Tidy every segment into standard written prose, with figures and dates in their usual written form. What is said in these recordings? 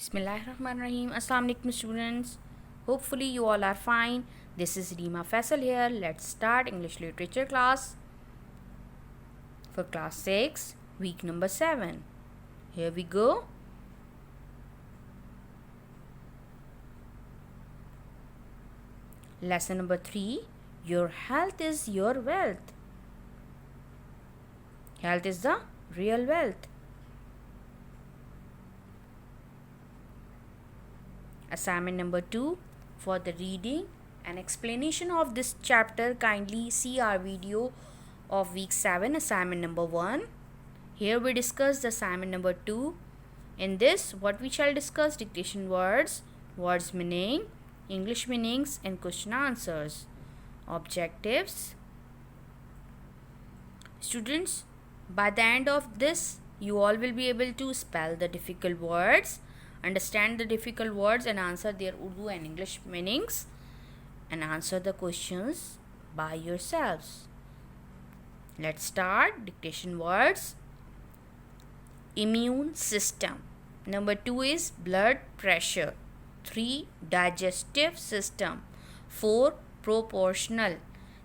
Bismillahirrahmanirrahim. Assalamu alaikum students. Hopefully you all are fine. This is Reema Faisal here. Let's start English literature class for class 6, week number 7. Here we go. Lesson number 3. Your health is your wealth. Health is the real wealth. Assignment number 2. For the reading and explanation of this chapter, kindly see our video of week 7, assignment number 1. Here we discuss the assignment number 2. In this, what we shall discuss: dictation words, words meaning, English meanings, and question answers. Objectives. Students, by the end of this, you all will be able to spell the difficult words, understand the difficult words, and answer their Urdu and English meanings, and answer the questions by yourselves. Let's start. Dictation words. Immune system. Number 2 is blood pressure. 3. Digestive system. 4. Proportional.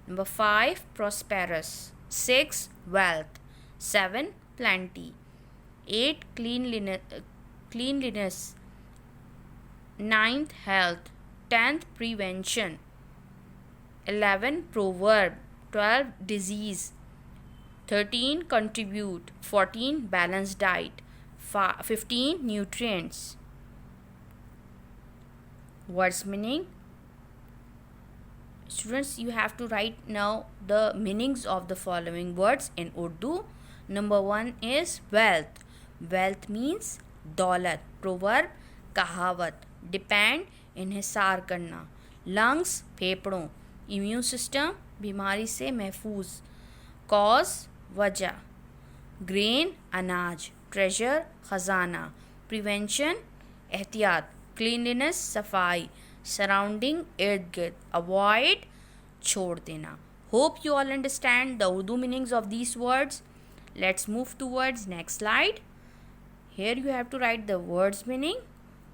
Number 5. Prosperous. 6. Wealth. 7. Plenty. 8. Cleanliness. 9th, health. 10th, prevention. 11. Proverb. 12. Disease. 13. Contribute. 14. Balanced diet. 15. Nutrients. Words meaning. Students, you have to write now the meanings of the following words in Urdu. Number 1 is wealth. Wealth means दौलत. Proverb, कहावत. Depend, इन्हिसार करना. Lungs, फेफड़ों. Immune system, बीमारी से महफूज. Cause, वजह. Grain, अनाज. Treasure, खजाना. Prevention, एहतियात. Cleanliness, सफाई. Surrounding, इर्द गिर्द. Avoid, छोड़ देना. Hope you all understand the Urdu meanings of these words. Let's move towards next slide. Here you have to write the words meaning.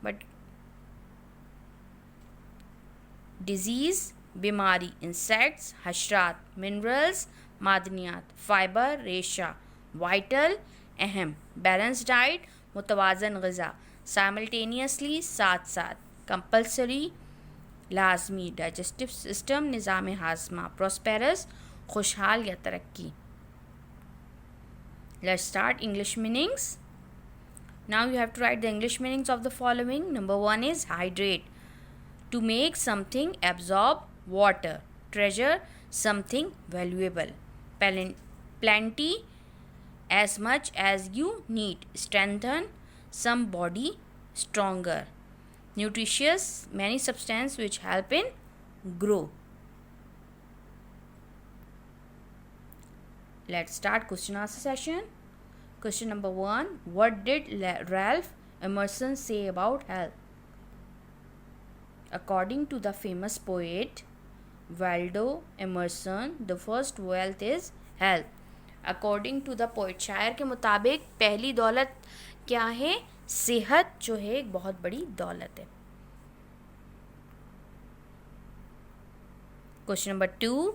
But disease, बीमारी. Insects, हशरात. Minerals, मादनियात. Fiber, रेशा. Vital, अहम. Balanced diet, मुतवाज़न ग़िज़ा. Simultaneously, साथ साथ. Compulsory, लाजमी. Digestive system, निज़ाम हाज़मा. Prosperous, खुशहाल या तरक्की. Let's start English meanings. Now you have to write the English meanings of the following. Number 1 is hydrate. To make something absorb water. Treasure, something valuable. Plenty, as much as you need. Strengthen, some body stronger. Nutritious, many substances which help in grow. Let's start question answer session. Question number 1. What did Ralph Emerson say about health? According to the famous poet Waldo Emerson, the first wealth is health. According to the poet, शायर के मुताबिक पहली दौलत क्या है? सेहत, जो है एक बहुत बड़ी दौलत है. Question number 2.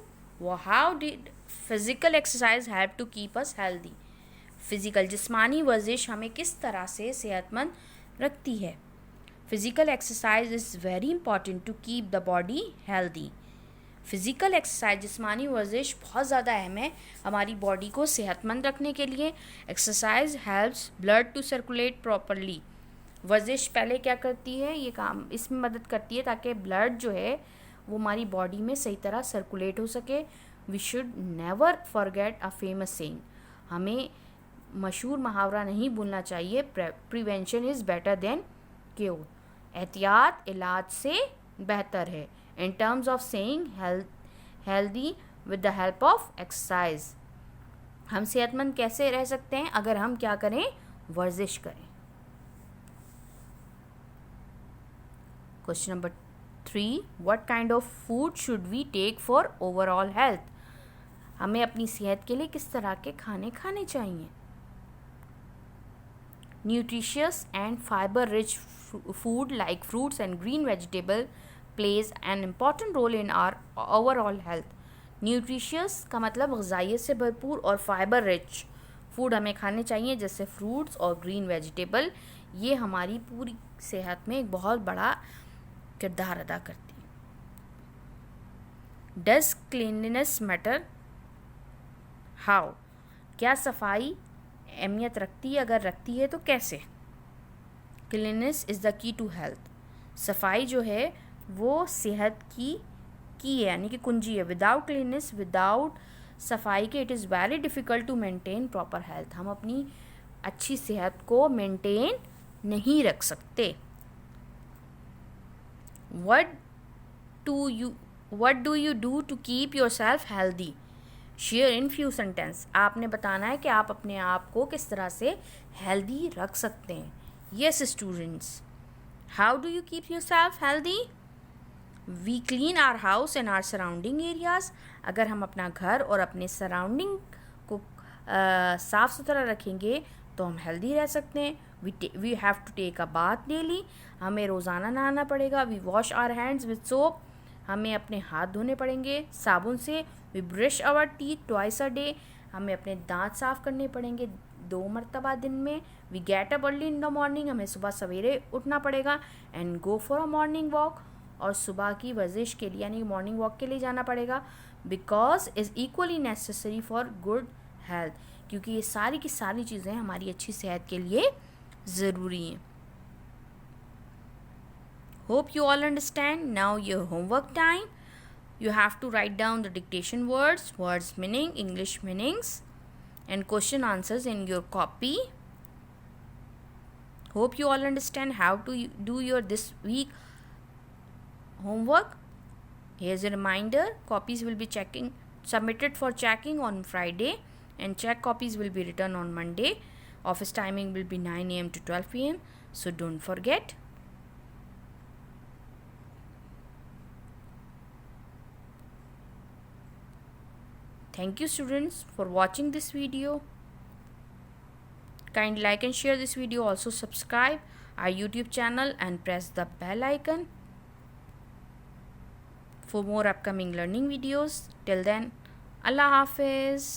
How did physical exercise help to keep us healthy? Physical, जिस्मानी वर्जिश हमें किस तरह से सेहतमंद रखती है? Physical exercise is very important to keep the body healthy. Physical exercise, जिस्मानी वर्जिश बहुत ज़्यादा अहम है हमारी बॉडी को सेहतमंद रखने के लिए. Exercise helps blood to circulate properly. वर्जिश पहले क्या करती है? ये काम इसमें मदद करती है ताकि ब्लड जो है वो हमारी बॉडी में सही तरह सर्कुलेट हो सके. We should never forget a famous saying. हमें मशहूर मुहावरा नहीं भूलना चाहिए. Prevention is better than cure. एहतियात इलाज से बेहतर है. In terms of saying healthy with the help of exercise. हम सेहतमंद कैसे रह सकते हैं? अगर हम क्या करें? वर्जिश करें. Question number 3. What kind of food should we take for overall health? हमें अपनी सेहत के लिए किस तरह के खाने खाने चाहिए? Nutritious and fiber-rich food like fruits and green vegetable plays an important role in our overall health. Nutritious का मतलब ग़िज़ाइयत से भरपूर और फाइबर रिच फूड हमें खाने चाहिए, जैसे फ्रूट्स और ग्रीन वेजिटेबल. ये हमारी पूरी सेहत में एक बहुत बड़ा किरदार अदा करती है. Does cleanliness matter? हाउ? क्या सफाई अहमियत रखती है? अगर रखती है तो कैसे? Cleanliness is the key to health. सफाई जो है वो सेहत की है, यानी कि कुंजी है. विदाउट क्लीननेस, विदाउट सफाई के, it is very difficult to maintain proper health. हम अपनी अच्छी सेहत को मेंटेन नहीं रख सकते. What do you do to keep yourself healthy? Share in few sentence. आपने बताना है कि आप अपने आप को किस तरह से हेल्दी रख सकते हैं. Yes students. How do you keep yourself healthy? We clean our house and our surrounding areas. अगर हम अपना घर और अपने सराउंडिंग को साफ़ सुथरा रखेंगे तो हम हेल्दी रह सकते हैं. We have to take a bath daily. हमें रोज़ाना नहाना पड़ेगा. We wash our hands with soap. हमें अपने हाथ धोने पड़ेंगे साबुन से. We brush our teeth twice a day. हमें अपने दांत साफ़ करने पड़ेंगे 2 मरतबा दिन में. We get up early in the morning. हमें सुबह सवेरे उठना पड़ेगा. And go for a morning walk. और सुबह की वर्जिश के लिए यानी मॉर्निंग वॉक के लिए जाना पड़ेगा. Because is equally necessary for good health. क्योंकि ये सारी की सारी चीज़ें हमारी अच्छी सेहत के लिए ज़रूरी हैं. Hope you all understand. Now your homework time. You have to write down the dictation words meaning, English meanings, and question answers in your copy. Hope you all understand how to do your this week homework. Here's a reminder, copies will be submitted for checking on Friday, and check copies will be returned on Monday. Office timing will be 9 a.m. to 12 p.m. so don't forget. Thank you students for watching this video. Kindly like and share this video. Also subscribe our YouTube channel and press the bell icon for more upcoming learning videos. Till then, Allah Hafiz.